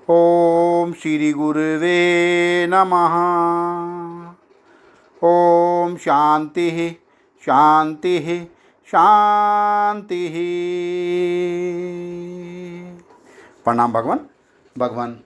ओम श्री गुरुवे नमः। ओम शांति शांति शांति। प्रणाम भगवान। भगवान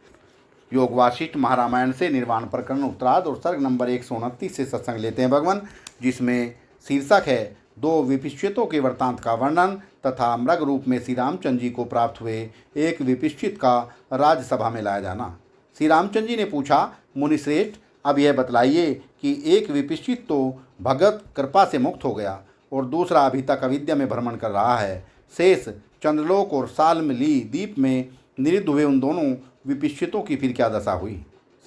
योग वासिष्ठ महारामायण से निर्वाण प्रकरण उत्तरार्ध और सर्ग नंबर 129 से सत्संग लेते हैं भगवान, जिसमें शीर्षक है दो विपिश्चितों के वृत्तांत का वर्णन तथा मृग रूप में श्री रामचंद्र जी को प्राप्त हुए एक विपिश्चित का राज्यसभा में लाया जाना। श्री रामचंद्र जी ने पूछा, मुनिश्रेष्ठ, अब यह बतलाइए कि एक विपिश्चित तो भगत कृपा से मुक्त हो गया और दूसरा अभी तक अविद्या में भ्रमण कर रहा है। शेष चंद्रलोक और सालमली द्वीप में निरुद्ध हुए उन दोनों विपिश्चितों की फिर क्या दशा हुई।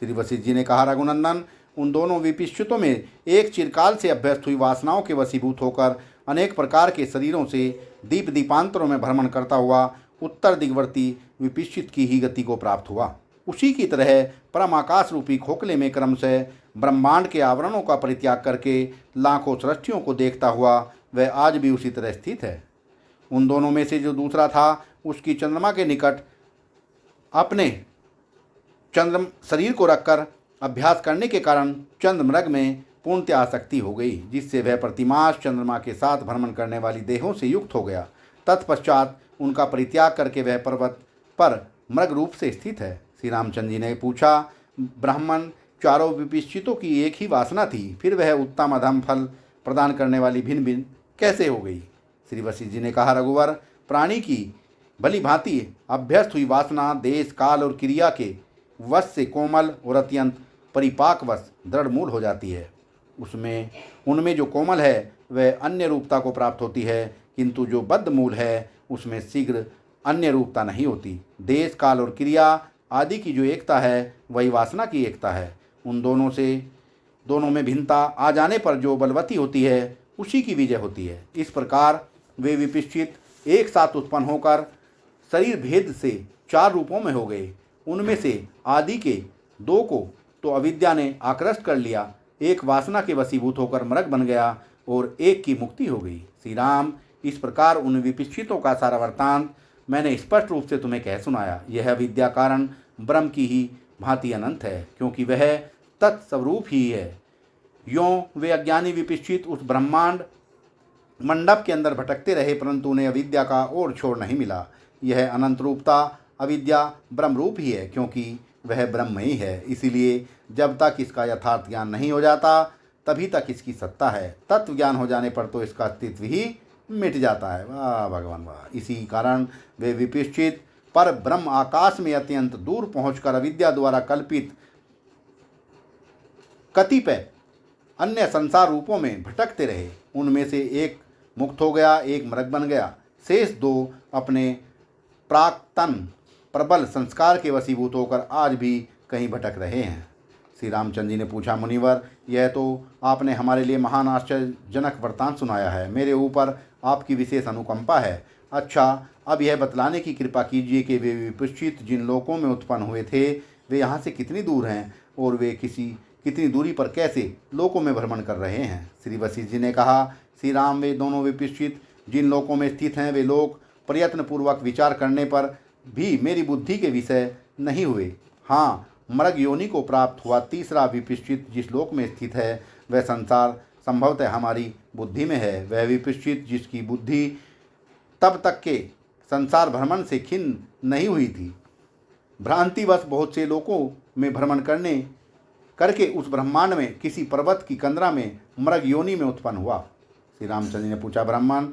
श्री वशिष्ठ जी ने कहा, रघुनंदन, उन दोनों विपिश्चितों में एक चिरकाल से अभ्यस्त हुई वासनाओं के वशीभूत होकर अनेक प्रकार के शरीरों से दीप दीपांतरों में भ्रमण करता हुआ उत्तर दिग्वर्ती विपिश्चित की ही गति को प्राप्त हुआ। उसी की तरह परम आकाश रूपी खोखले में क्रमशः ब्रह्मांड के आवरणों का परित्याग करके लाखों सृष्टियों को देखता हुआ वह आज भी उसी तरह स्थित है। उन दोनों में से जो दूसरा था, उसकी चंद्रमा के निकट अपने चंद्र शरीर को रखकर अभ्यास करने के कारण चंद्रमृग में पूर्णतः आसक्ति हो गई, जिससे वह प्रतिमास चंद्रमा के साथ भ्रमण करने वाली देहों से युक्त हो गया। तत्पश्चात उनका परित्याग करके वह पर्वत पर मृग रूप से स्थित है। श्री रामचंद्र जी ने पूछा, ब्राह्मण, चारों विपिश्चितों की एक ही वासना थी, फिर वह उत्तम अधम फल प्रदान करने वाली भिन्न भिन्न कैसे हो गई। श्री वशिष्ठ जी ने कहा, रघुवर, प्राणी की भली भांति अभ्यस्त हुई वासना देश काल और क्रिया के वश से कोमल और अत्यंत परिपाकवश दृढ़ मूल हो जाती है। उनमें जो कोमल है वह अन्य रूपता को प्राप्त होती है, किंतु जो बद्ध मूल है उसमें शीघ्र अन्य रूपता नहीं होती। देश काल और क्रिया आदि की जो एकता है वही वासना की एकता है। उन दोनों में भिन्नता आ जाने पर जो बलवती होती है उसी की विजय होती है। इस प्रकार वे विपिश्चित एक साथ उत्पन्न होकर शरीर भेद से चार रूपों में हो गए। उनमें से आदि के दो को तो अविद्या ने आकृष्ट कर लिया, एक वासना के वशीभूत होकर मृग बन गया और एक की मुक्ति हो गई। श्री राम, इस प्रकार उन विपिश्चितों का सारा वृत्तांत मैंने स्पष्ट रूप से तुम्हें कह सुनाया। यह विद्या कारण ब्रह्म की ही भांति अनंत है, क्योंकि वह तत्स्वरूप ही है। यों वे अज्ञानी विपिश्चित उस ब्रह्मांड मंडप के अंदर भटकते रहे, परंतु उन्हें अविद्या का और छोर नहीं मिला। यह अनंत रूपता अविद्या ब्रह्म रूप ही है, क्योंकि वह ब्रह्म ही है। इसीलिए जब तक इसका यथार्थ ज्ञान नहीं हो जाता तभी तक इसकी सत्ता है। तत्व ज्ञान हो जाने पर तो इसका अस्तित्व ही मिट जाता है। वाह भगवान वाह। इसी कारण वे विपिश्चित पर ब्रह्म आकाश में अत्यंत दूर पहुंचकर अविद्या द्वारा कल्पित कतिपय अन्य संसार रूपों में भटकते रहे। उनमें से एक मुक्त हो गया, एक मृग बन गया। शेष दो अपने प्राक्तन प्रबल संस्कार के वशीभूत होकर आज भी कहीं भटक रहे हैं। श्री रामचंद्र जी ने पूछा, मुनिवर, यह तो आपने हमारे लिए महान आश्चर्यजनक वृत्तांत सुनाया है। मेरे ऊपर आपकी विशेष अनुकंपा है। अच्छा, अब यह बतलाने की कृपा कीजिए कि वे विपिश्चित जिन लोकों में उत्पन्न हुए थे वे यहाँ से कितनी दूर हैं और वे कितनी दूरी पर कैसे लोकों में भ्रमण कर रहे हैं। श्री वशिष्ठ जी ने कहा, श्री राम, वे दोनों विपिश्चित जिन लोकों में स्थित हैं वे लोग प्रयत्नपूर्वक विचार करने पर भी मेरी बुद्धि के विषय नहीं हुए। हाँ, मृग योनि को प्राप्त हुआ तीसरा विपिश्चित जिस लोक में स्थित है वह संसार संभवतः हमारी बुद्धि में है। वह विपिश्चित जिसकी बुद्धि तब तक के संसार भ्रमण से खिन्न नहीं हुई थी, भ्रांतिवश बहुत से लोकों में भ्रमण करके उस ब्रह्मांड में किसी पर्वत की कंदरा में मृग योनि में उत्पन्न हुआ। श्री रामचंद्र ने पूछा, ब्राह्मण,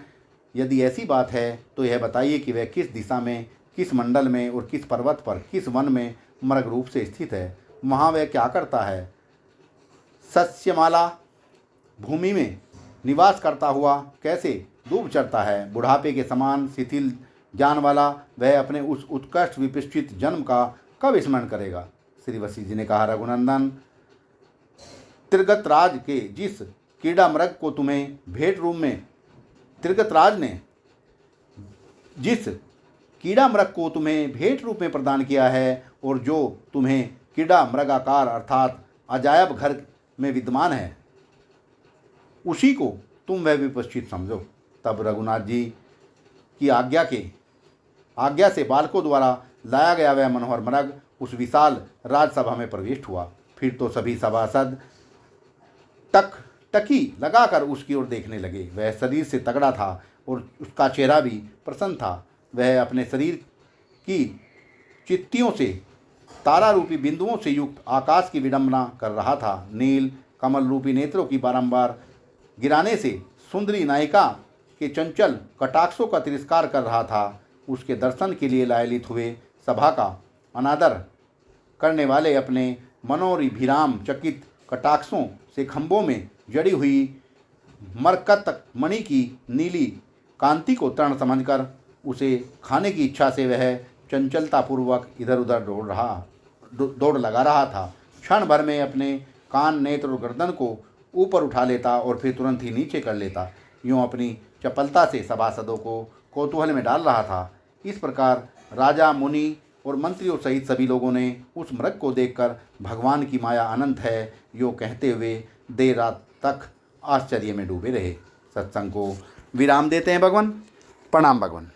यदि ऐसी बात है तो यह बताइए कि वह किस दिशा में, किस मंडल में और किस पर्वत पर, किस वन में मृग रूप से स्थित है। वहाँ वह क्या करता है। सस्यमाला भूमि में निवास करता हुआ कैसे दूब चढ़ता है। बुढ़ापे के समान शिथिल ज्ञान वाला वह अपने उस उत्कृष्ट विपिश्चित जन्म का कब स्मरण करेगा। श्री वशिष्ठ जी ने कहा, रघुनंदन, त्रिगतराज के जिस कीड़ा मृग को तुम्हें भेंट रूप में त्रिगतराज ने जिस कीड़ा मृग को तुम्हें भेंट रूप में प्रदान किया है और जो तुम्हें कीड़ा मृगाकार अर्थात अजायब घर में विद्यमान है, उसी को तुम वह विपश्चित समझो। तब रघुनाथ जी की आज्ञा से बालकों द्वारा लाया गया वह मनोहर मृग उस विशाल राजसभा में प्रविष्ट हुआ। फिर तो सभी सभासद टकी लगाकर उसकी ओर देखने लगे। वह शरीर से तगड़ा था और उसका चेहरा भी प्रसन्न था। वह अपने शरीर की चित्तियों से तारा रूपी बिंदुओं से युक्त आकाश की विडंबना कर रहा था। नील कमल रूपी नेत्रों की बारंबार गिराने से सुंदरी नायिका के चंचल कटाक्षों का तिरस्कार कर रहा था। उसके दर्शन के लिए लायलित हुए सभा का अनादर करने वाले अपने मनोभिराम चकित कटाक्षों से खंभों में जड़ी हुई मरकत मणि की नीली कांति को तृण समझकर उसे खाने की इच्छा से वह चंचलतापूर्वक इधर उधर दौड़ लगा रहा था। क्षण भर में अपने कान, नेत्र और गर्दन को ऊपर उठा लेता और फिर तुरंत ही नीचे कर लेता। यूँ अपनी चपलता से सभासदों को कौतूहल में डाल रहा था। इस प्रकार राजा, मुनि और मंत्रियों सहित सभी लोगों ने उस मृग को देखकर भगवान की माया अनंत है यो कहते हुए देर रात तक आश्चर्य में डूबे रहे। सत्संग को विराम देते हैं भगवान। प्रणाम भगवान।